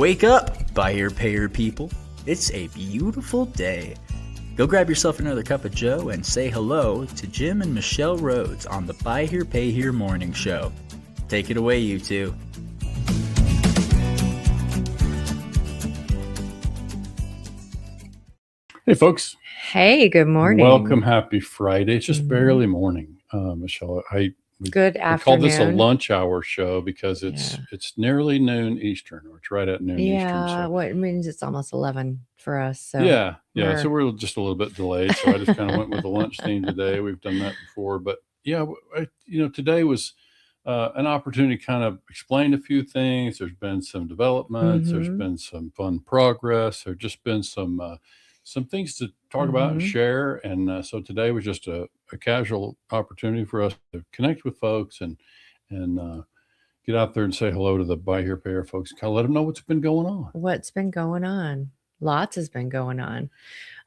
Wake up, buyer payer people. It's a beautiful day. Go grab yourself another cup of joe and say hello to Jim and Michelle Rhodes on the Buy Here Pay Here morning show. Take it away, you two. Hey, folks. Hey, good morning. Welcome. Happy Friday. It's just barely morning, Michelle. Good I call this a afternoon. lunch hour show because it's nearly noon Eastern, or it's right at noon Eastern. Yeah, So. what it means it's almost 11 for us. So yeah. So we're just a little bit delayed. So I just kind of went with the lunch theme today. We've done that before, but yeah, today was an opportunity to kind of explain a few things. There's been some developments. There's been some fun progress. There's just been some things to talk about and share. And so today was just a casual opportunity for us to connect with folks and get out there and say hello to the Buy Here Pay Here folks. Kind of let them know what's been going on. What's been going on? Lots has been going on.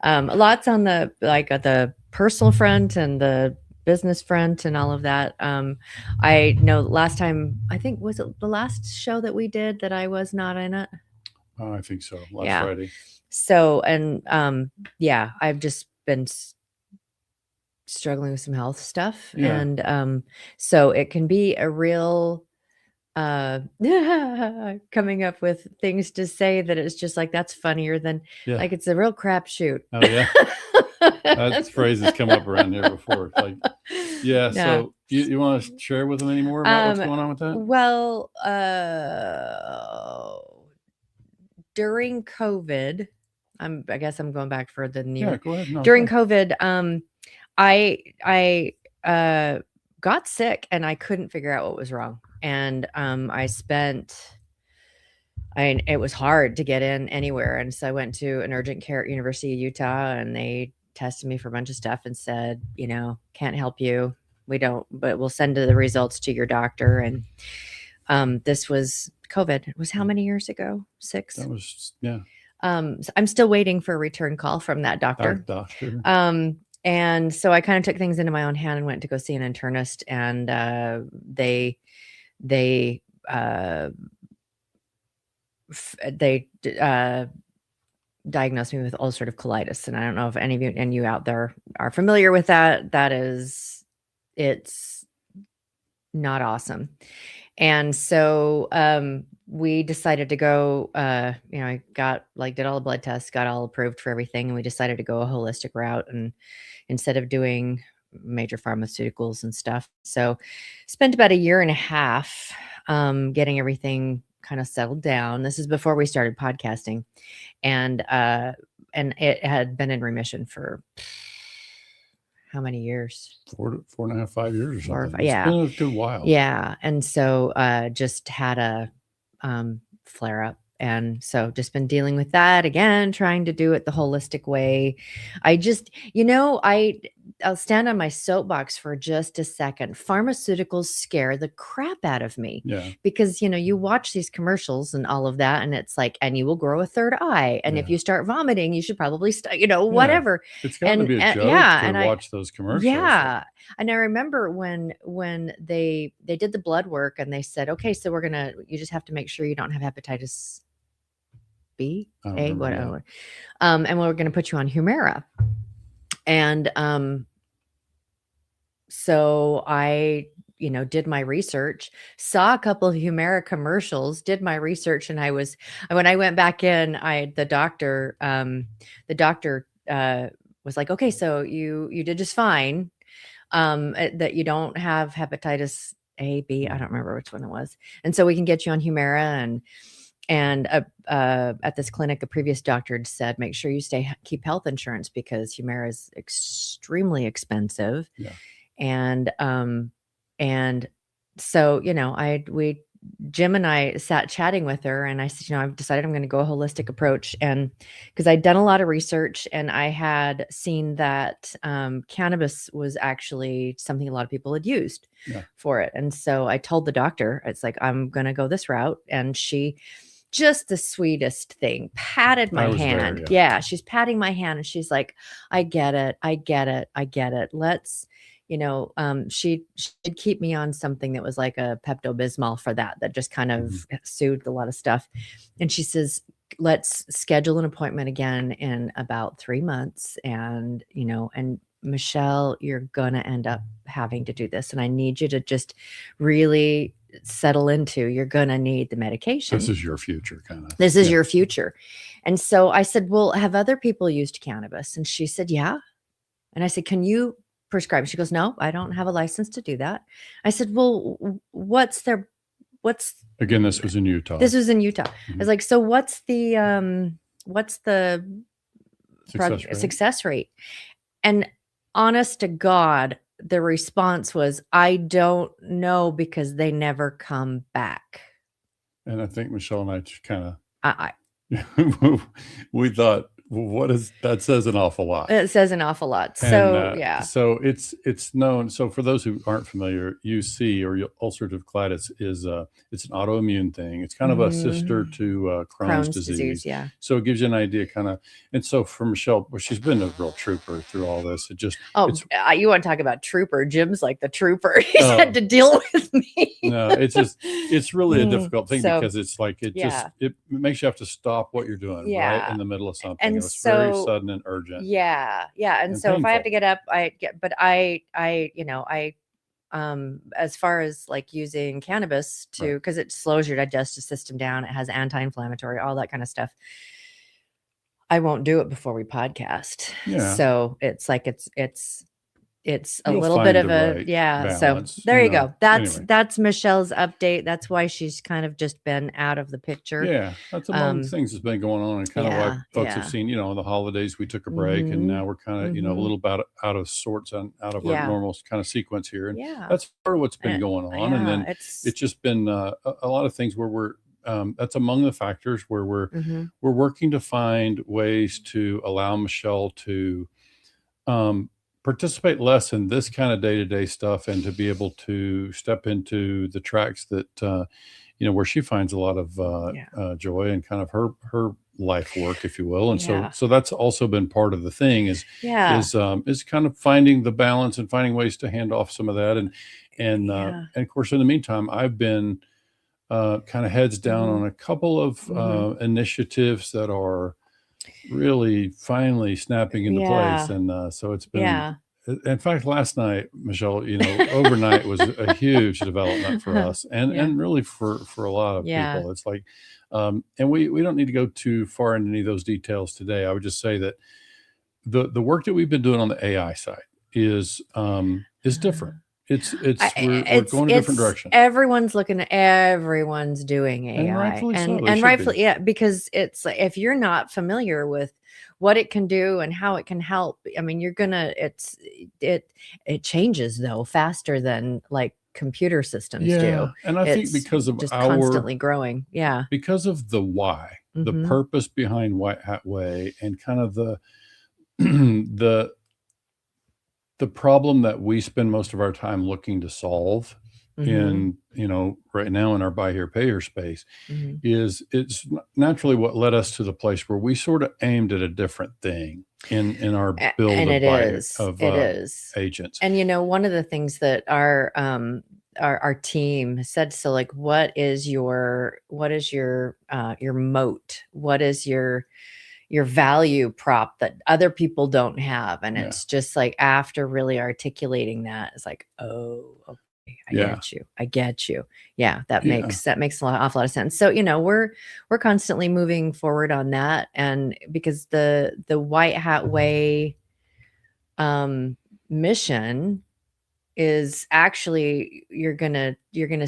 Lots on the personal front and the business front and all of that. I know last time, I think, was it the last show that we did that I was not in it? I think so. Last Friday. So, and I've just been struggling with some health stuff. Yeah. And so it can be a real coming up with things to say that it's just like, that's funnier than like it's a real crapshoot. Oh, yeah. That phrase has come up around here before. Like, yeah. No. So you want to share with them any more about what's going on with that? Well, during COVID, I guess I'm going back further than you. Yeah, go ahead. No, during COVID, I got sick and I couldn't figure out what was wrong. And it was hard to get in anywhere. And so I went to an urgent care at University of Utah, and they tested me for a bunch of stuff and said, can't help you. But we'll send the results to your doctor. And this was COVID. It was how many years ago? 6? That was, yeah. So I'm still waiting for a return call from that doctor. And so I kind of took things into my own hand and went to go see an internist, and they diagnosed me with ulcerative colitis. And I don't know if any of you out there are familiar with that. It's not awesome. And so we decided to go, I did all the blood tests, got all approved for everything. And we decided to go a holistic route, and instead of doing major pharmaceuticals and stuff. So spent about 1.5 years getting everything kind of settled down. This is before we started podcasting. And it had been in remission for how many years? 4.5, 5 years or something. 4 or 5, yeah. It's been a good while. Yeah. And so just had a flare up. And so just been dealing with that again, trying to do it the holistic way. I just, I'll stand on my soapbox for just a second. Pharmaceuticals scare the crap out of me. Yeah. Because, you watch these commercials and all of that, and it's like, and you will grow a third eye. And if you start vomiting, you should probably, whatever. It's got to be a joke to watch those commercials. Yeah. And I remember when they did the blood work, and they said, okay, so you just have to make sure you don't have hepatitis B, A, whatever. And we're going to put you on Humira. And so I, did my research, saw a couple of Humira commercials, did my research. And when I went back in, the doctor was like, okay, so you did just fine. That you don't have hepatitis A, B, I don't remember which one it was. And so we can get you on Humira. And at this clinic, a previous doctor had said, make sure you keep health insurance, because Humira is extremely expensive. Yeah. And so, Jim and I sat chatting with her, and I said, I've decided I'm going to go a holistic approach. And because I'd done a lot of research, and I had seen that cannabis was actually something a lot of people had used for it. And so I told the doctor, it's like, I'm going to go this route. And she, just the sweetest thing, patted my hand. There, yeah, she's patting my hand, and she's like, I get it. Let's, she'd keep me on something that was like a Pepto-Bismol for that just kind of soothed a lot of stuff. And she says, let's schedule an appointment again in about 3 months. And, and Michelle, you're going to end up having to do this. And I need you to just really settle into, you're going to need the medication. This is your future kind of. This is your future. And so I said, well, have other people used cannabis? And she said, yeah. And I said, can you prescribe? She goes, no, I don't have a license to do that. I said, well, Again, this was in Utah. This was in Utah. I was like, so what's the success rate? And honest to God, the response was, I don't know, because they never come back. And I think Michelle and I just kind I of, we thought, well, what is that? Says an awful lot. It says an awful lot. So yeah. So it's known. So for those who aren't familiar, UC or ulcerative colitis is it's an autoimmune thing. It's kind of a sister to Crohn's disease. Yeah. So it gives you an idea, kind of. And so for Michelle, well, she's been a real trooper through all this. It just you want to talk about trooper? Jim's like the trooper. He's had to deal with me. No, it's really a difficult thing because it's like it makes you have to stop what you're doing right in the middle of something. And it's very sudden and urgent. Yeah. And so painful. If I have to get up, as far as like using cannabis because it slows your digestive system down, it has anti-inflammatory, all that kind of stuff. I won't do it before we podcast. Yeah. So it's like it's a little bit of a balance, so there you go. That's Michelle's update. That's why she's kind of just been out of the picture. Yeah, that's among the things that's been going on, and kind of why folks have seen, the holidays we took a break, and now we're kind of a little bit out of sorts and out of our normal kind of sequence here, and that's part of what's been going on. And then it's just been a lot of things where we're that's among the factors where we're working to find ways to allow Michelle to participate less in this kind of day-to-day stuff, and to be able to step into the tracks that where she finds a lot of joy and kind of her life work, if you will. And so that's also been part of the thing is kind of finding the balance and finding ways to hand off some of that. And of course, in the meantime, I've been kind of heads down on a couple of initiatives that are really finally snapping into place. And so it's been, in fact, last night, Michelle, overnight was a huge development for us and really for a lot of people. It's like, and we don't need to go too far into any of those details today. I would just say that the work that we've been doing on the AI side is different. We're going a different direction. Everyone's doing AI, and rightfully, because it's like, if you're not familiar with what it can do and how it can help, I mean, it changes though faster than like computer systems do. And I think because of just constantly growing, because of the why, the purpose behind White Hat Way, and kind of the the problem that we spend most of our time looking to solve in, right now in our buy here, pay here space is it's naturally what led us to the place where we sort of aimed at a different thing in our build of agents. And, one of the things that our team said, so like, what is your moat? What is your value prop that other people don't have? And it's just like, after really articulating that, it's like, oh, okay, I get you. Yeah. That makes awful lot of sense. So, we're constantly moving forward on that. And because the White Hat Way, mission is actually, you're going to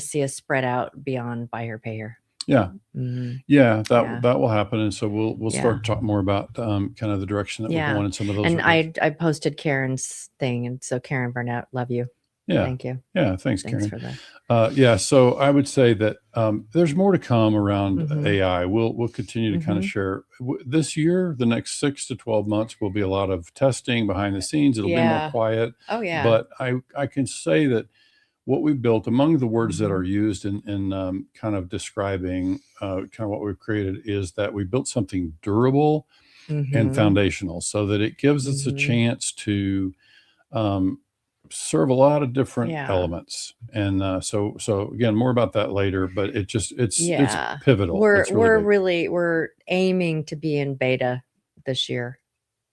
see us spread out beyond buy here, pay here. Yeah. That will happen. And so we'll start to talk more about kind of the direction that we're going in some of those. And I posted Karen's thing. And so Karen Burnett, love you. Yeah. Thank you. Yeah. Thanks Karen. For that. So I would say that there's more to come around AI. We'll continue to kind of share this year. The next 6 to 12 months will be a lot of testing behind the scenes. It'll be more quiet. Oh yeah. But I can say that what we built, among the words that are used in kind of describing kind of what we've created, is that we built something durable and foundational, so that it gives us a chance to serve a lot of different Yeah. elements. And so again, more about that later, but it's Yeah. pivotal. We're It's really big. we're aiming to be in beta this year.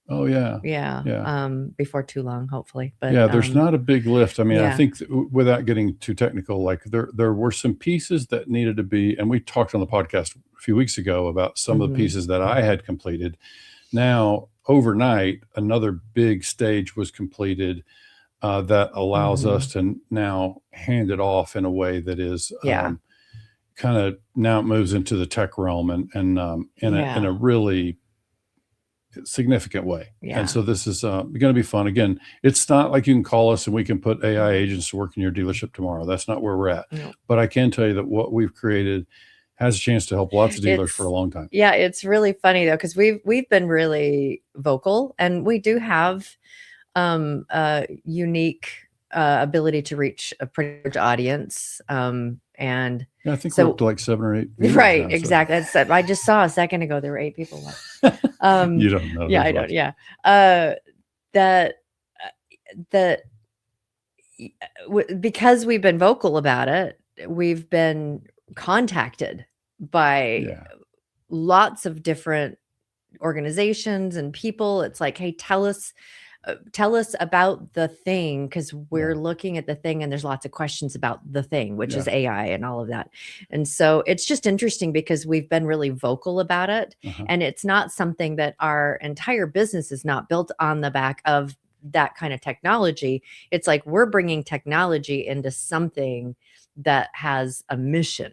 Oh yeah. Yeah. Yeah. Before too long, hopefully. But Yeah, there's not a big lift. I mean, I yeah. think without getting too technical, like there were some pieces that needed to be, and we talked on the podcast a few weeks ago about some of the pieces that I had completed. Now, overnight, another big stage was completed that allows us to now hand it off in a way that is Yeah. kind of, now it moves into the tech realm and in a really significant way. Yeah. And so this is going to be fun. Again, it's not like you can call us and we can put AI agents to work in your dealership tomorrow. That's not where we're at. No. But I can tell you that what we've created has a chance to help lots of dealers for a long time. Yeah, it's really funny though, because we've been really vocal, and we do have a unique ability to reach a pretty large audience. And yeah, I think so, we're up to like 7 or 8. Right, now, exactly. That's, I just saw a second ago there were 8 people left. You don't know. Yeah, I don't. Yeah. Because we've been vocal about it, we've been contacted by lots of different organizations and people. It's like, hey, tell us about the thing, because we're looking at the thing and there's lots of questions about the thing, which is AI and all of that. And so it's just interesting because we've been really vocal about it. And it's not something that our entire business is not built on the back of that kind of technology. It's like we're bringing technology into something that has a mission.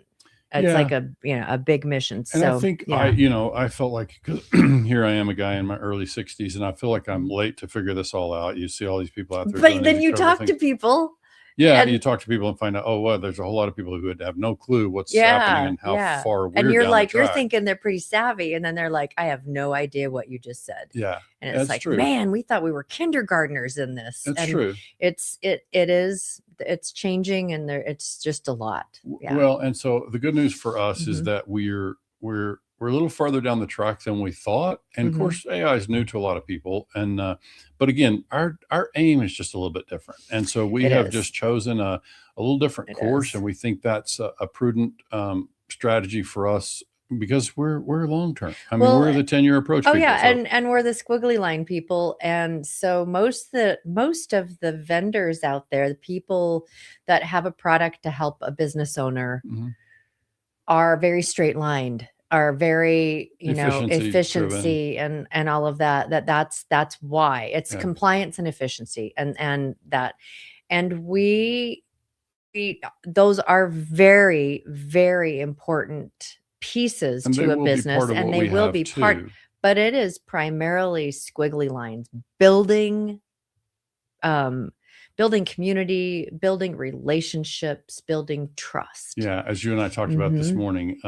It's like a big mission. And so I think I felt like, because here I am, a guy in my early 60s, and I feel like I'm late to figure this all out. You see all these people out there. But then you talk to people. Yeah, and you talk to people and find out, oh, well, there's a whole lot of people who would have no clue what's happening and how far we're and you're down like, the you're track. thinking they're pretty savvy, and then they're like, I have no idea what you just said. Yeah, and it's like, true. Man, we thought we were kindergartners in this. That's and true. It's changing, and it's just a lot. Yeah. Well, and so the good news for us is that we're a little farther down the track than we thought. And of course, AI is new to a lot of people. And but again, our aim is just a little bit different. And so we have just chosen a little different course, and we think that's a prudent strategy for us, because we're long term. I mean, we're the 10-year approach. Oh people, yeah, and we're the squiggly line people. And so most of the vendors out there, the people that have a product to help a business owner, are very straight lined, are very, efficiency and all of that's why it's compliance and efficiency, and we those are very, very important pieces to a business, and they will be part, but it is primarily squiggly lines, building community, building relationships, building trust. Yeah, as you and I talked about this morning,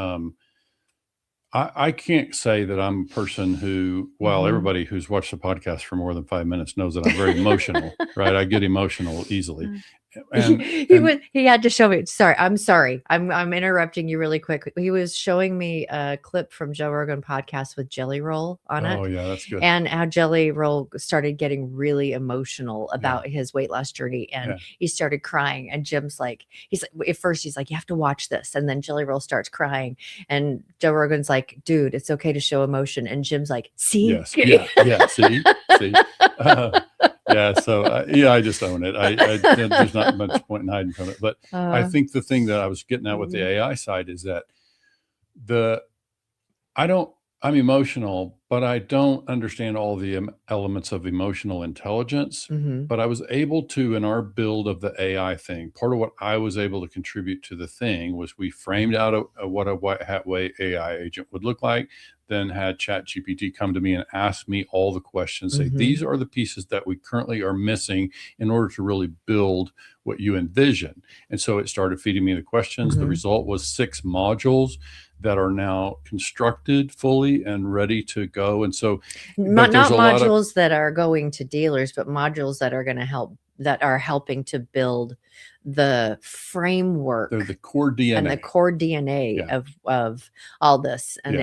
I can't say that I'm a person who, well, everybody who's watched the podcast for more than 5 minutes knows that I'm very emotional, right? I get emotional easily. And he had to show me. I'm sorry. I'm interrupting you really quick. He was showing me a clip from Joe Rogan podcast with Jelly Roll on it. Oh yeah, that's good. And how Jelly Roll started getting really emotional about his weight loss journey, and he started crying. And Jim's like, at first he's like, you have to watch this, and then Jelly Roll starts crying, and Joe Rogan's like, dude, it's okay to show emotion, and Jim's like, see, yes, see. Yeah, so I just own it. There's not much point in hiding from it. But I think the thing that I was getting at with the AI side is that I'm emotional, but I don't understand all the elements of emotional intelligence. But I was able to, in our build of the AI thing, part of what I was able to contribute to the thing was we framed out what a white hat way AI agent would look like, then had ChatGPT come to me and ask me all the questions, say, these are the pieces that we currently are missing in order to really build what you envision. And so it started feeding me the questions. The result was 6 modules that are now constructed fully and ready to go. And so not modules that are going to dealers, but modules that are going to help, that are helping to build the framework. They're the core DNA. And the core DNA of all this. And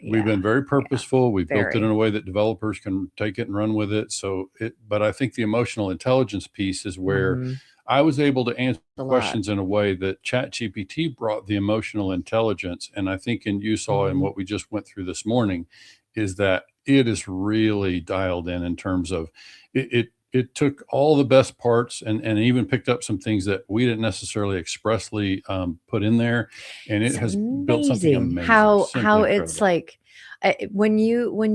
We've been very purposeful. We've built it in very. a way that developers can take it and run with it. But I think the emotional intelligence piece is where Mhm. I was able to answer A lot. questions in a way that ChatGPT brought the emotional intelligence. And I think, and you saw in Mhm. what we just went through this morning, is that it is really dialed in terms of it took all the best parts and even picked up some things that we didn't necessarily expressly put in there, and it It's has built something amazing amazing, how simply it's incredible. like when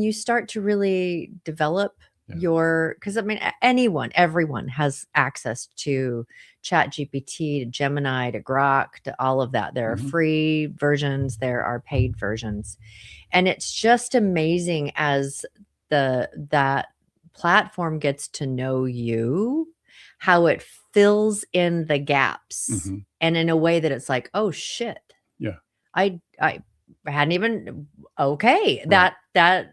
you start to really develop Yeah. your, because I mean everyone has access to Chat GPT, to Gemini, to Grok, to all of that. There are Mhm. free versions, there are paid versions, and it's just amazing as that platform gets to know you, how it fills in the gaps, Mhm. and in a way that it's like, oh shit, Yeah. I hadn't even, okay, Right.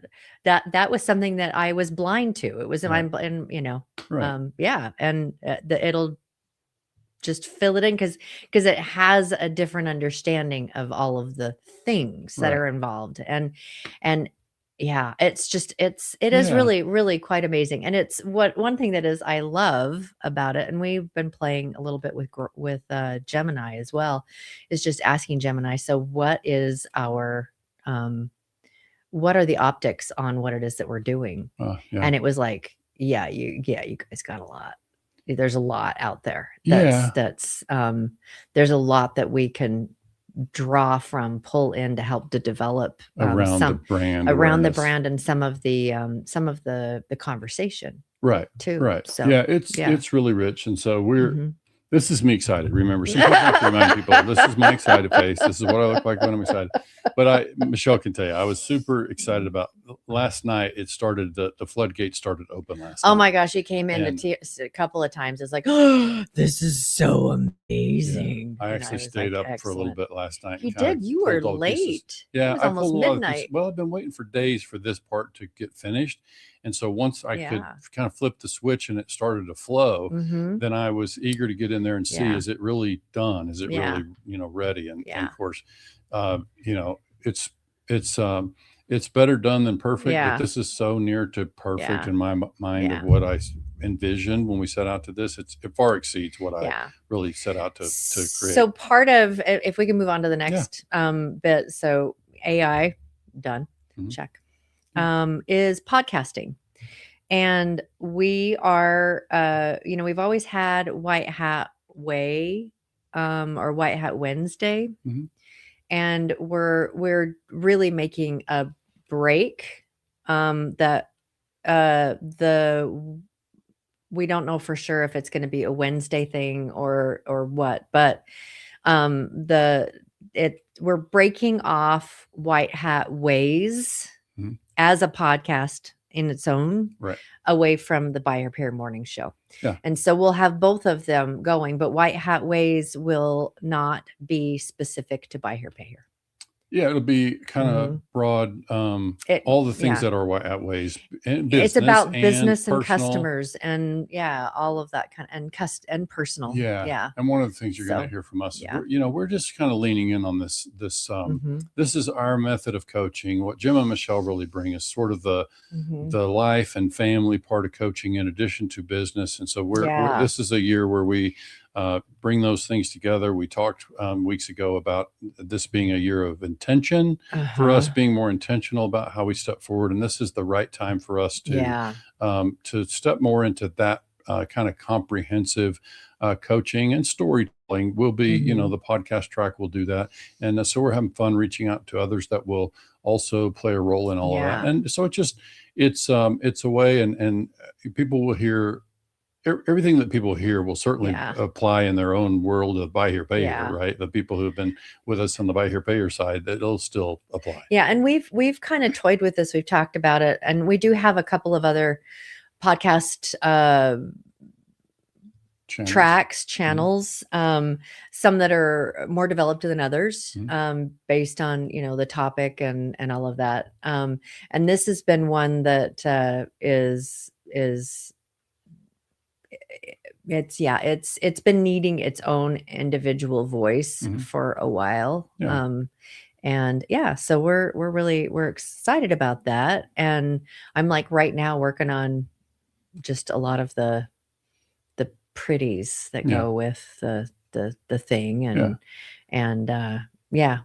that was something that I was blind to. It was in my, Right. and Right. yeah, and it'll just fill it in because it has a different understanding of all of the things that Right. are involved, and yeah, it is Yeah. really, really quite amazing. And it's one thing that is I love about it, and we've been playing a little bit with Gemini as well, is just asking Gemini, so um what are the optics on what it is that we're doing? Yeah. And it was like, you guys got a lot. There's a lot out there. Yeah. There's a lot that we can draw from, pull in to help to develop Around the some brand around the awareness. brand and some of the conversation Right. too. Right. So Yeah. yeah. It's really rich. And so Mhm. this is me excited. Remember, sometimes I have to remind people, this is my excited face. This is what I look like when I'm excited. But Michelle can tell you, I was super excited about last night. It started, the floodgates started open last Oh night. my gosh, he came in And a couple of times. It's like, oh, this is so yeah, amazing. I And I actually was stayed like, up for a little excellent. bit last night He and kind of did. You were pulled all the pieces. late. It Yeah, was I almost pulled a lot of pieces. midnight. Well, I've been waiting for days for this part to get finished. And so once I could Yeah. kind of flip the switch and it started to flow, Mm-hmm. then I was eager to get in there and see, Yeah. is it really done? Is it Yeah. really, ready? And Yeah. of course, uh, you know, it's, it's, um, it's better done than perfect, but Yeah. this is so near to perfect Yeah. in my mind of Yeah. what I envisioned when we set out to this. It far exceeds what I Yeah. really set out to create. So part of, if we can move on to the Yeah. next bit. So AI done. Mhm. Check. Yeah. Is podcasting. And we are, we've always had White Hat Way, or White Hat Wednesday, Mhm. and we're really making a break. That the We don't know for sure if it's going to be a Wednesday thing or what, but the it we're breaking off White Hat Ways Mhm. as a podcast in its own, Right. away from the Buy Her Pair morning show. Yeah. And so we'll have both of them going, but White Hat Ways will not be specific to Buy Her Pay Her. Yeah, it'll be kind of Mhm. broad, It all the things Yeah. that are outweighs in It's business about and business and personal. customers and all of that kind, and personal. Yeah, Yeah. and one of the things you're going to So, hear from us is yeah. we're just kind of leaning in on this. Mhm. This is our method of coaching. What Jim and Michelle really bring is sort of Mhm. the life and family part of coaching in addition to business. And so Yeah. this is a year where we bring those things together. We talked weeks ago about this being a year of intention, for us Uh-huh. being more intentional about how we step forward. And this is the right time for us Yeah. to step more into that kind of comprehensive coaching and storytelling. Will be, Mhm. the podcast track will do that. And so we're having fun reaching out to others that will also play a role in all of Yeah. that. And so it's a way, and people will hear everything that people hear will certainly Yeah. apply in their own world of buy here, pay here, Yeah. right? The people who've been with us on the buy here, pay here side, that it'll still apply. Yeah, and we've kind of toyed with this. We've talked about it, and we do have a couple of other podcast Channels. channels, some that are more developed than others, Mhm. based on the topic and all of that. And this has been one that is it's been needing its own individual voice Mhm. for a while. Yeah. And yeah, so we're excited about that. And I'm like right now working on just a lot of the pretties that Yeah. go with the thing. Yeah. And yeah,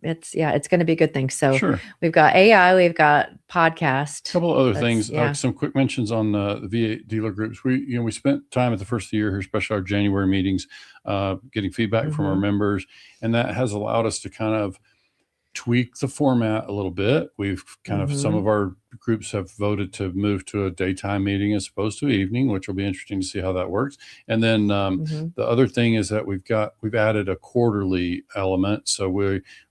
it's going to be a good thing. So Sure. we've got AI, we've got podcast. A couple of other That's- things. yeah. Some quick mentions on the V8 dealer groups. We spent time at the first of the year here, especially our January meetings, getting feedback from our members, and that has allowed us to kind of tweak the format a little bit. We've kind of, some of our groups have voted to move to a daytime meeting as opposed to evening, which will be interesting to see how that works. And then the other thing is that we've added a quarterly element. So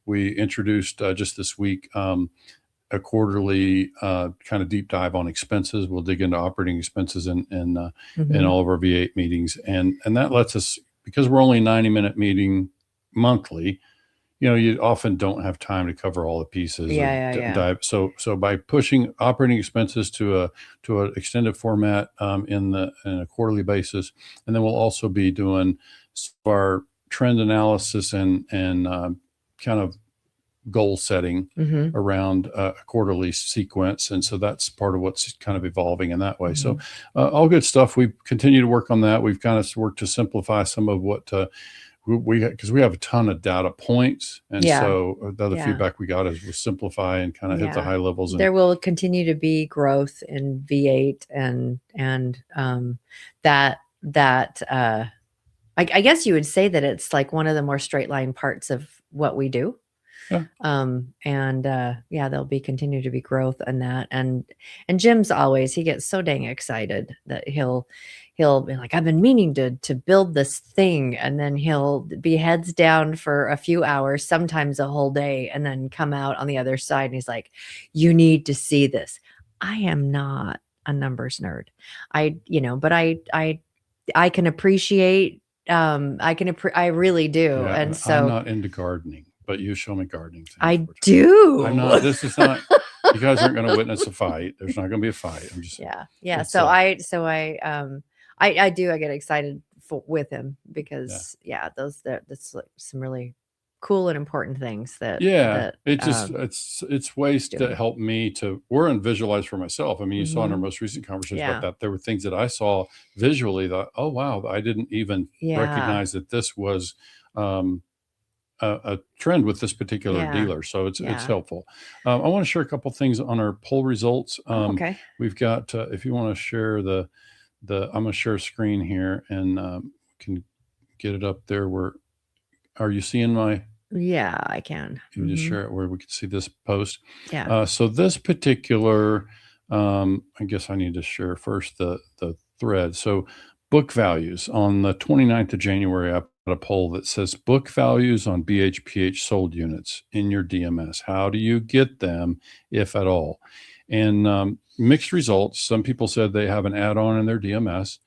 we introduced just this week a quarterly kind of deep dive on expenses. We'll dig into operating expenses in all of our V8 meetings, and that lets us, because we're only a 90-minute meeting monthly, you often don't have time to cover all the pieces. Dive. So by pushing operating expenses to an extended format in a quarterly basis, and then we'll also be doing our trend analysis and kind of goal setting around a quarterly sequence. And so that's part of what's kind of evolving in that way. So all good stuff. We continue to work on that. We've kind of worked to simplify some of what because we have a ton of data points, and so the other feedback we got is we'll simplify and kind of hit the high levels. There will continue to be growth in V8, and I guess you would say that it's like one of the more straight line parts of what we do. Yeah. There'll be continue to be growth in that. And Jim's he gets so dang excited that he'll be like, I've been meaning to build this thing. And then he'll be heads down for a few hours, sometimes a whole day, and then come out on the other side. And he's like, you need to see this. I am not a numbers nerd. But I can appreciate, I really do. Yeah, and so I'm not into gardening, but you show me gardening things. I do. I'm not, this is not, you guys aren't going to witness a fight. There's not going to be a fight. I'm just, So I get excited with him because that's like some really cool and important things that it's ways to help me we're in visualize for myself. I mean, you saw in our most recent conversation about that, there were things that I saw visually that, oh wow, I didn't even recognize that this was a trend with this particular dealer. So it's helpful. I want to share a couple things on our poll results. Okay. We've got, if you want to share I'm going to share a screen here and can get it up there. Are you seeing my? Yeah, I can. Can you just share it where we can see this post? Yeah. So this particular, I guess I need to share first the thread. So book values on the 29th of January, I put a poll that says book values on BHPH sold units in your DMS. How do you get them, if at all? And mixed results. Some people said they have an add-on in their DMS.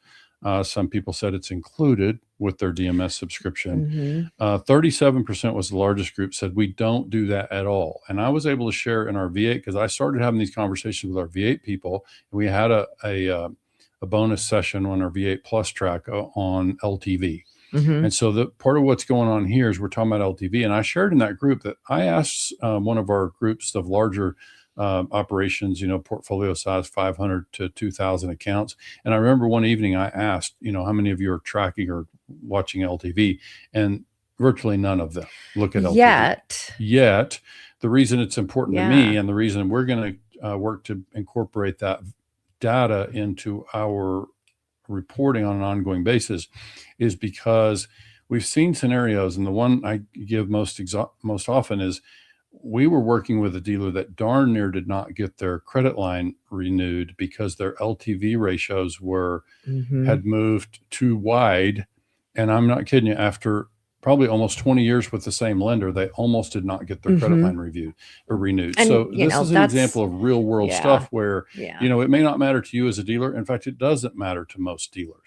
Some people said it's included with their DMS subscription. 37% was the largest group, said we don't do that at all. And I was able to share in our V8 because I started having these conversations with our V8 people. And we had a bonus session on our V8 Plus track on LTV. And so the part of what's going on here is we're talking about LTV. And I shared in that group that I asked one of our groups of larger operations, portfolio size 500 to 2,000 accounts. And I remember one evening I asked, how many of you are tracking or watching LTV? And virtually none of them look at LTV. Yet, the reason it's important to me and the reason we're going to work to incorporate that data into our reporting on an ongoing basis is because we've seen scenarios, and the one I give most often is we were working with a dealer that darn near did not get their credit line renewed because their LTV ratios had moved too wide. And I'm not kidding you, after probably almost 20 years with the same lender, they almost did not get their credit line renewed. And, so this is an example of real world stuff where, it may not matter to you as a dealer. In fact, it doesn't matter to most dealers.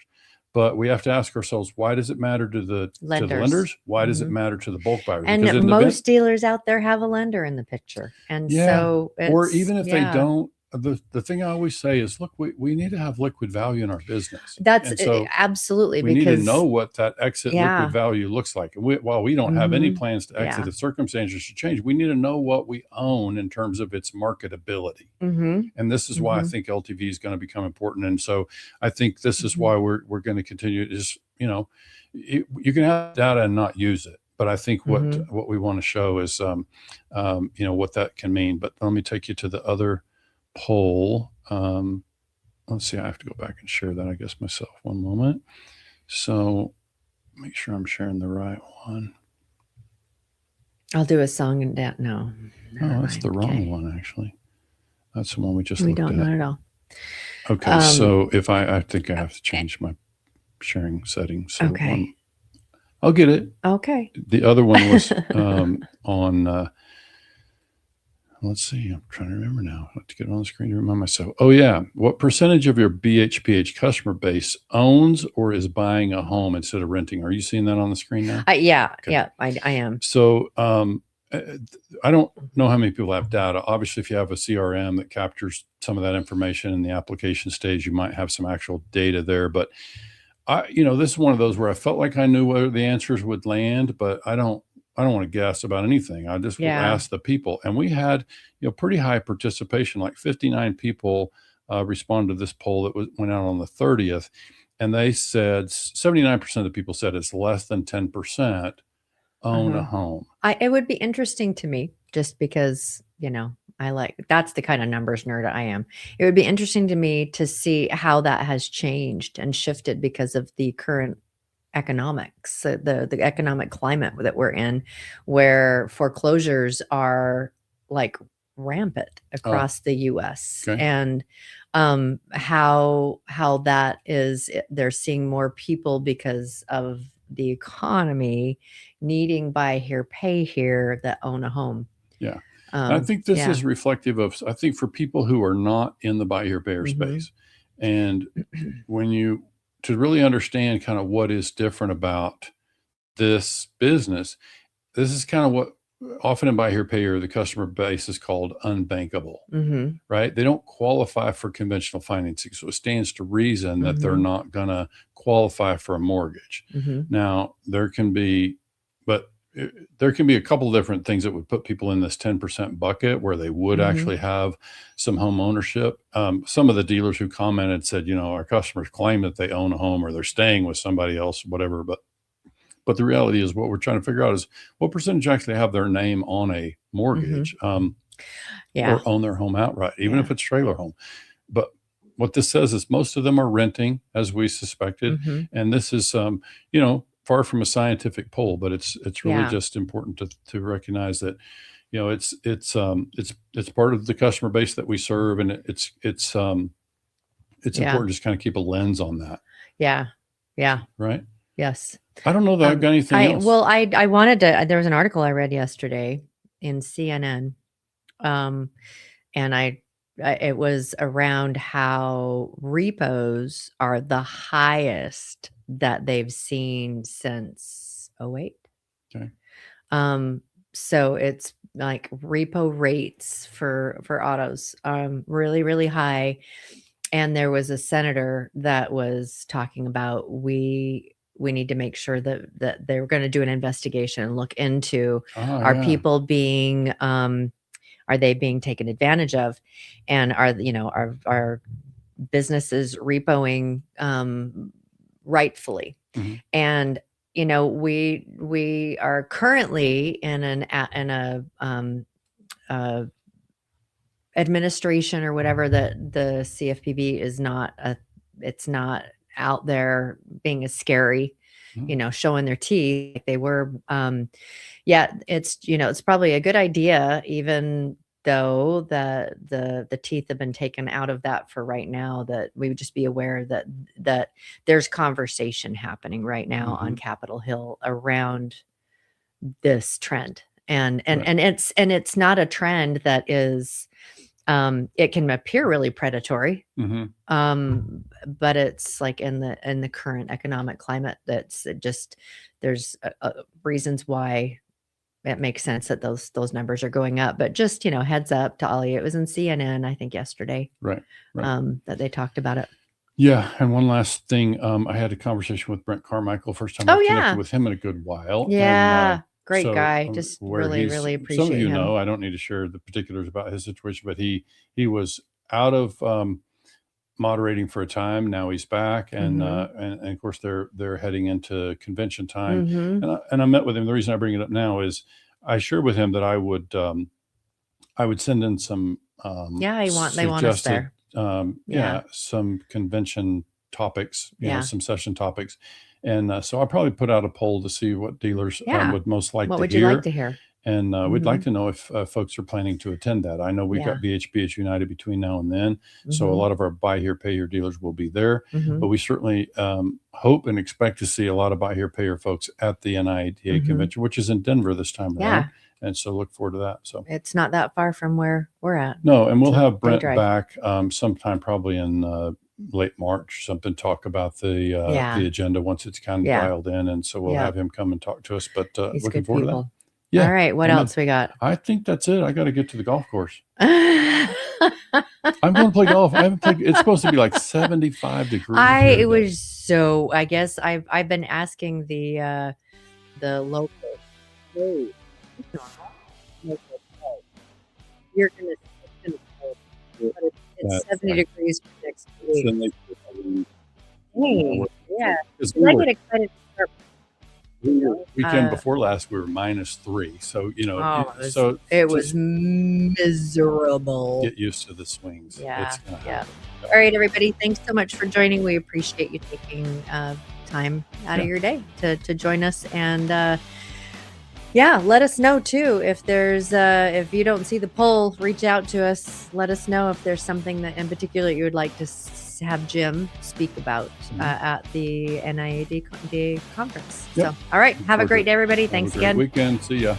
But we have to ask ourselves, why does it matter to the lenders? Why does it matter to the bulk buyers? And most dealers out there have a lender in the picture. And so or even if they don't, the thing I always say is, look, we need to have liquid value in our business. That's And so absolutely, we need to know because what that exit liquid value looks like. And while we don't have any plans to exit, if circumstances should change, we need to know what we own in terms of its marketability. And this is why I think LTV is going to become important. And so I think this is why we're going to continue to just, you can have data and not use it. But I think what we want to show is, what that can mean. But let me take you to the other poll. Let's see, I have to go back and share that, I guess, myself. One moment. So make sure I'm sharing the right one. I'll do a song and dance. No. Oh, that's the wrong one, actually. That's the one we just looked at. We don't know at all. Okay, so if I think I have to change my sharing settings. So okay. I'll get it. Okay. The other one was on... let's see. I'm trying to remember now. I have to get it on the screen to remind myself. Oh, yeah. What percentage of your BHPH customer base owns or is buying a home instead of renting? Are you seeing that on the screen now? Yeah. Okay. Yeah, I am. So I don't know how many people have data. Obviously, if you have a CRM that captures some of that information in the application stage, you might have some actual data there. But this is one of those where I felt like I knew where the answers would land, but I don't want to guess about anything. I just will ask the people. And we had, pretty high participation, like 59 people responded to this poll that went out on the 30th. And they said 79% of the people said it's less than 10% own a home. It would be interesting to me, just because, that's the kind of numbers nerd I am. It would be interesting to me to see how that has changed and shifted because of the current economics, the economic climate that we're in, where foreclosures are like rampant across the US. Okay. And how that is, they're seeing more people because of the economy needing buy here, pay here that own a home. Yeah. I think this is reflective of, I think, for people who are not in the buy here, pay here space. And to really understand kind of what is different about this business, this is kind of what often in buy here, pay here, the customer base is called unbankable, right? They don't qualify for conventional financing. So it stands to reason that they're not going to qualify for a mortgage. Now, there can be a couple of different things that would put people in this 10% bucket where they would actually have some home ownership. Some of the dealers who commented said, our customers claim that they own a home or they're staying with somebody else, whatever. But the reality is, what we're trying to figure out is what percentage actually have their name on a mortgage or own their home outright, even if it's trailer home. But what this says is most of them are renting, as we suspected. And this is, far from a scientific poll, but it's really just important to recognize that, it's part of the customer base that we serve, and it's important to just kind of keep a lens on that. Yeah. Right. Yes. I don't know that I've got anything else. Well, I wanted to, there was an article I read yesterday in CNN. And it was around how repos are the highest that they've seen since 2008. Okay. So it's like repo rates for autos, really, really high. And there was a senator that was talking about, we need to make sure that they were going to do an investigation and look into, are people being, are they being taken advantage of? And are businesses repoing rightfully? And we are currently in a administration or whatever, that the CFPB is it's not out there being as scary, showing their teeth like they were. It's probably a good idea, even though the teeth have been taken out of that for right now, that we would just be aware that there's conversation happening right now on Capitol Hill around this trend. And it's not a trend that is, it can appear really predatory, but it's like in the current economic climate, there's reasons why it makes sense that those numbers are going up. But just, heads up to all of you. It was in CNN, I think, yesterday. Right. That they talked about it. Yeah. And one last thing, I had a conversation with Brent Carmichael, first time I've connected with him in a good while. Yeah. Great So, guy. Just really, really appreciate some of you him. know, I don't need to share the particulars about his situation, but he was out of moderating for a time. Now he's back, and of course they're heading into convention time. And I met with him. The reason I bring it up now is I shared with him that I would send in some they want us there. Some convention topics, some session topics. And so I'll probably put out a poll to see what dealers would most like to hear. What would you like to hear? And we'd like to know if folks are planning to attend that. I know we've got BHPH United between now and then. So a lot of our buy here, pay here dealers will be there. But we certainly hope and expect to see a lot of buy here, pay here folks at the NIADA convention, which is in Denver this time around. And so look forward to that. So it's not that far from where we're at. No, and we'll have Brent back sometime probably in late March, something, talk about the agenda once it's kind of dialed in. And so we'll have him come and talk to us. But looking forward to that. Yeah. All right. What else we got? I think that's it. I got to get to the golf course. I'm going to play golf. I haven't played. It's supposed to be like 75 degrees. I guess I've been asking the local. Hey, you're gonna but it's 70 degrees for next week. Hey, yeah. I get excited to start. Weekend before last, we were -3. So, it was miserable. Get used to the swings. Yeah. All right, everybody. Thanks so much for joining. We appreciate you taking time out of your day to join us. And let us know too. If there's if you don't see the poll, reach out to us. Let us know if there's something that in particular you would like to have Jim speak about at the NIAD conference. So, all right. Have a great day, everybody. Thanks again. Weekend. See ya.